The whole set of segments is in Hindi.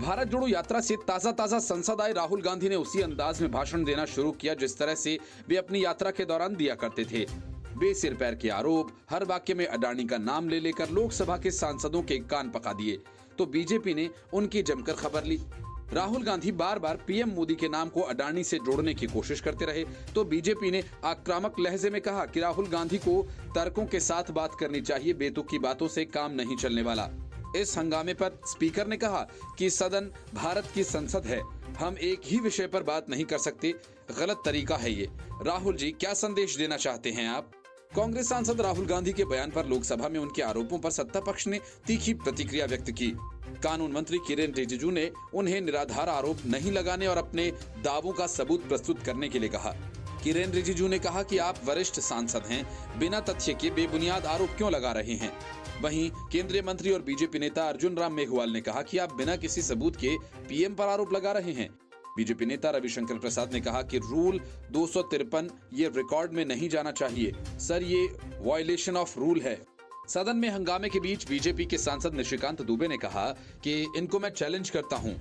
भारत जोड़ो यात्रा से ताजा संसद आए राहुल गांधी ने उसी अंदाज में भाषण देना शुरू किया जिस तरह से वे अपनी यात्रा के दौरान दिया करते थे। बेसिर पैर के आरोप, हर वाक्य में अडानी का नाम ले लेकर लोकसभा के सांसदों के कान पका दिए तो बीजेपी ने उनकी जमकर खबर ली। राहुल गांधी बार बार पीएम मोदी के नाम को अडानी से जोड़ने की कोशिश करते रहे तो बीजेपी ने आक्रामक लहजे में कहा कि राहुल गांधी को तर्कों के साथ बात करनी चाहिए, बेतुकी बातों से काम नहीं चलने वाला। इस हंगामे पर स्पीकर ने कहा कि सदन भारत की संसद है, हम एक ही विषय पर बात नहीं कर सकते, गलत तरीका है ये। राहुल जी, क्या संदेश देना चाहते हैं आप? कांग्रेस सांसद राहुल गांधी के बयान पर लोकसभा में उनके आरोपों पर सत्ता पक्ष ने तीखी प्रतिक्रिया व्यक्त की। कानून मंत्री किरेन रिजिजू ने उन्हें निराधार आरोप नहीं लगाने और अपने दावों का सबूत प्रस्तुत करने के लिए कहा। किरेन रिजिजू ने कहा कि आप वरिष्ठ सांसद हैं, बिना तथ्य के बेबुनियाद आरोप क्यों लगा रहे हैं। वहीं केंद्रीय मंत्री और बीजेपी नेता अर्जुन राम मेघवाल ने कहा कि आप बिना किसी सबूत के पीएम पर आरोप लगा रहे हैं। बीजेपी नेता रविशंकर प्रसाद ने कहा कि रूल 253 ये रिकॉर्ड में नहीं जाना चाहिए सर, ये वायलेशन ऑफ रूल है। सदन में हंगामे के बीच बीजेपी के सांसद निशिकांत दुबे ने कहा कि इनको मैं चैलेंज करता हूं,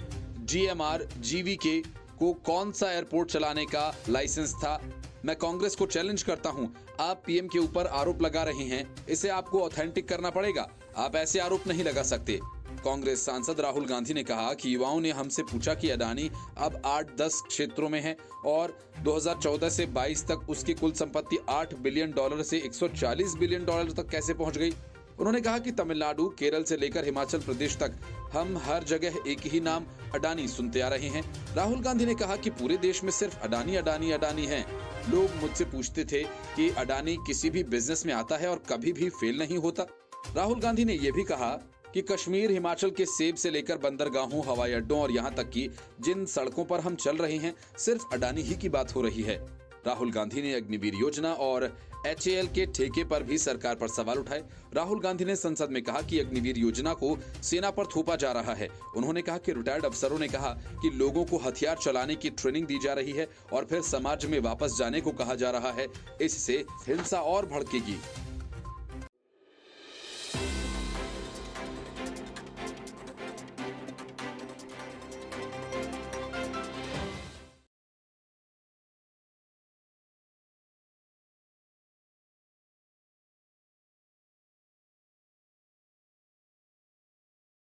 जीएमआर जीवीके को कौन सा एयरपोर्ट चलाने का लाइसेंस था? मैं कांग्रेस को चैलेंज करता हूं, आप पीएम के ऊपर आरोप लगा रहे हैं, इसे आपको ऑथेंटिक करना पड़ेगा, आप ऐसे आरोप नहीं लगा सकते। कांग्रेस सांसद राहुल गांधी ने कहा कि युवाओं ने हमसे पूछा कि अडानी अब 8-10 क्षेत्रों में है और 2014 से 22 तक उसकी कुल संपत्ति $8 बिलियन से $140 बिलियन तक कैसे पहुंच गई। उन्होंने कहा कि तमिलनाडु, केरल से लेकर हिमाचल प्रदेश तक हम हर जगह एक ही नाम अडानी सुनते आ रहे हैं। राहुल गांधी ने कहा कि पूरे देश में सिर्फ अडानी अडानी अडानी है। लोग मुझसे पूछते थे कि अडानी किसी भी बिजनेस में आता है और कभी भी फेल नहीं होता। राहुल गांधी ने यह भी कहा कि कश्मीर, हिमाचल के सेब से लेकर बंदरगाहों, हवाई अड्डों और यहाँ तक कि जिन सड़कों पर हम चल रहे हैं, सिर्फ अडानी ही की बात हो रही है। राहुल गांधी ने अग्निवीर योजना और HAL के ठेके पर भी सरकार पर सवाल उठाए। राहुल गांधी ने संसद में कहा कि अग्निवीर योजना को सेना पर थोपा जा रहा है। उन्होंने कहा कि रिटायर्ड अफसरों ने कहा कि लोगों को हथियार चलाने की ट्रेनिंग दी जा रही है और फिर समाज में वापस जाने को कहा जा रहा है, इससे हिंसा और भड़केगी।